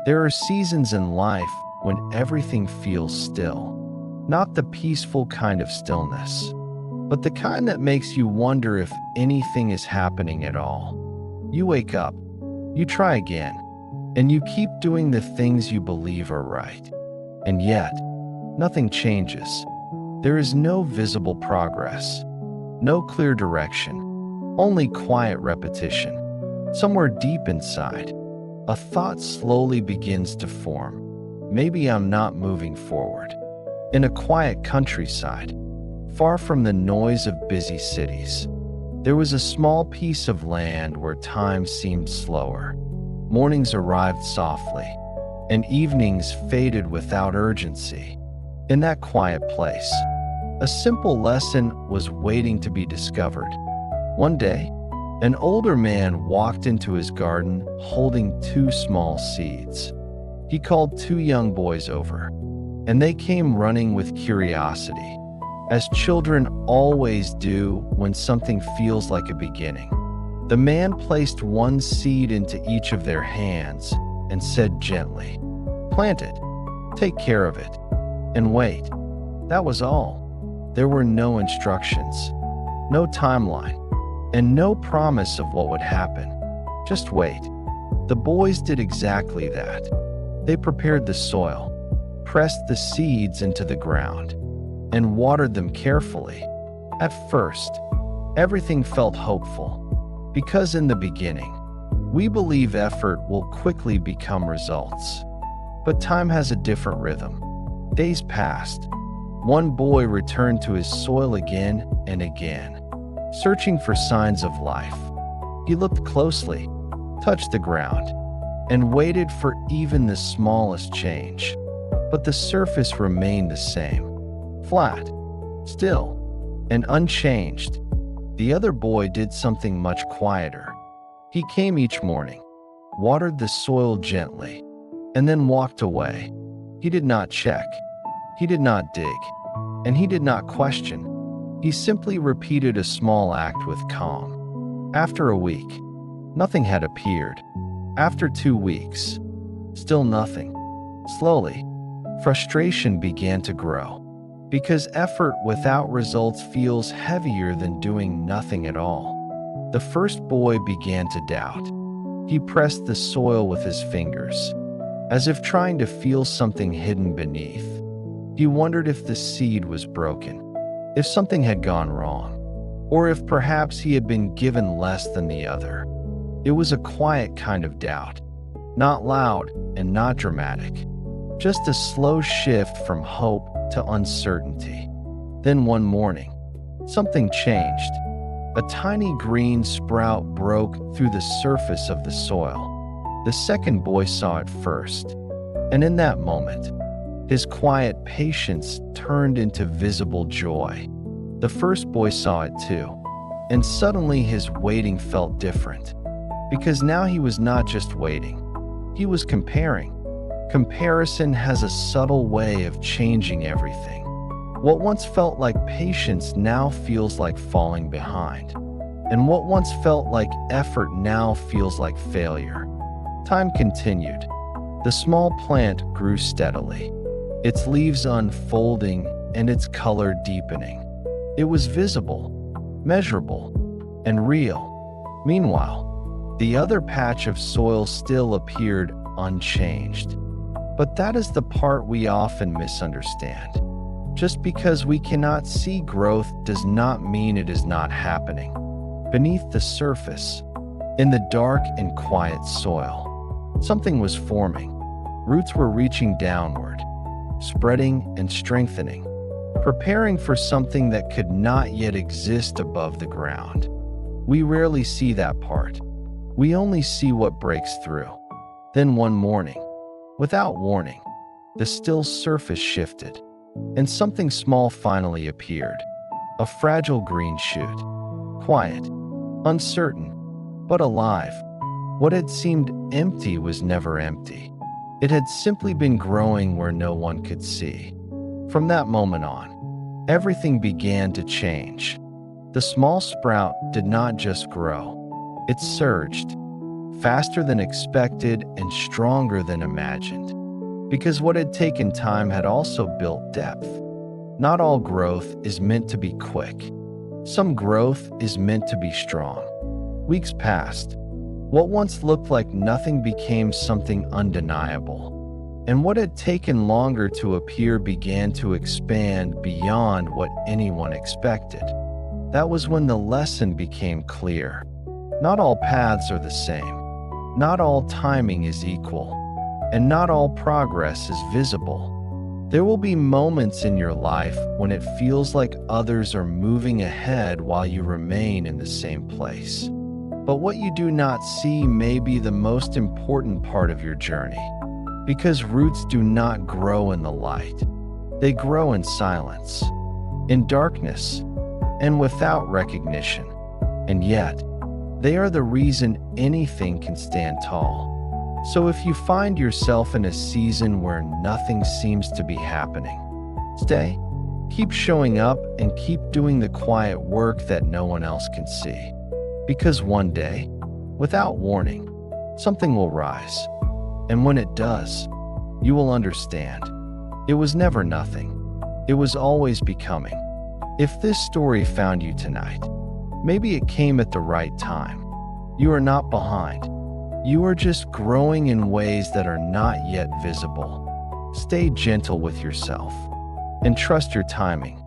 There are seasons in life when everything feels still. Not the peaceful kind of stillness, but the kind that makes you wonder if anything is happening at all. You wake up, you try again, and you keep doing the things you believe are right. And yet, nothing changes. There is no visible progress, no clear direction, only quiet repetition. Somewhere deep inside, a thought slowly begins to form. Maybe I'm not moving forward. In a quiet countryside, far from the noise of busy cities, there was a small piece of land where time seemed slower. Mornings arrived softly, and evenings faded without urgency. In that quiet place, a simple lesson was waiting to be discovered. One day, an older man walked into his garden holding two small seeds. He called two young boys over, and they came running with curiosity, as children always do when something feels like a beginning. The man placed one seed into each of their hands and said gently, "Plant it, take care of it, and wait." That was all. There were no instructions, no timeline, and no promise of what would happen. Just wait. The boys did exactly that. They prepared the soil, pressed the seeds into the ground, and watered them carefully. At first, everything felt hopeful, because in the beginning, we believe effort will quickly become results. But time has a different rhythm. Days passed. One boy returned to his soil again and again, searching for signs of life. He looked closely, touched the ground, and waited for even the smallest change. But the surface remained the same, flat, still, and unchanged. The other boy did something much quieter. He came each morning, watered the soil gently, and then walked away. He did not check, he did not dig, and he did not question. He simply repeated a small act with calm. After a week, nothing had appeared. After 2 weeks, still nothing. Slowly, frustration began to grow, because effort without results feels heavier than doing nothing at all. The first boy began to doubt. He pressed the soil with his fingers, as if trying to feel something hidden beneath. He wondered if the seed was broken, if something had gone wrong, or if perhaps he had been given less than the other. It was a quiet kind of doubt, not loud and not dramatic, just a slow shift from hope to uncertainty. Then one morning, something changed. A tiny green sprout broke through the surface of the soil. The second boy saw it first, and in that moment, his quiet patience turned into visible joy. The first boy saw it too, and suddenly his waiting felt different, because now he was not just waiting, he was comparing. Comparison has a subtle way of changing everything. What once felt like patience now feels like falling behind, and what once felt like effort now feels like failure. Time continued. The small plant grew steadily, its leaves unfolding and its color deepening. It was visible, measurable, and real. Meanwhile, the other patch of soil still appeared unchanged. But that is the part we often misunderstand. Just because we cannot see growth does not mean it is not happening. Beneath the surface, in the dark and quiet soil, something was forming. Roots were reaching downward, spreading and strengthening, preparing for something that could not yet exist above the ground. We rarely see that part. We only see what breaks through. Then one morning, without warning, the still surface shifted, and something small finally appeared. A fragile green shoot. Quiet, uncertain, but alive. What had seemed empty was never empty. It had simply been growing where no one could see. From that moment on, everything began to change. The small sprout did not just grow. It surged. faster than expected and stronger than imagined. Because what had taken time had also built depth. Not all growth is meant to be quick. Some growth is meant to be strong. Weeks passed. What once looked like nothing became something undeniable. And what had taken longer to appear began to expand beyond what anyone expected. That was when the lesson became clear. Not all paths are the same. Not all timing is equal. And not all progress is visible. There will be moments in your life when it feels like others are moving ahead while you remain in the same place. But what you do not see may be the most important part of your journey. Because roots do not grow in the light. They grow in silence, in darkness, and without recognition. And yet, they are the reason anything can stand tall. So if you find yourself in a season where nothing seems to be happening, stay, keep showing up, and keep doing the quiet work that no one else can see. Because one day, without warning, something will rise. And when it does, you will understand. It was never nothing. It was always becoming. If this story found you tonight, maybe it came at the right time. You are not behind. You are just growing in ways that are not yet visible. Stay gentle with yourself and trust your timing.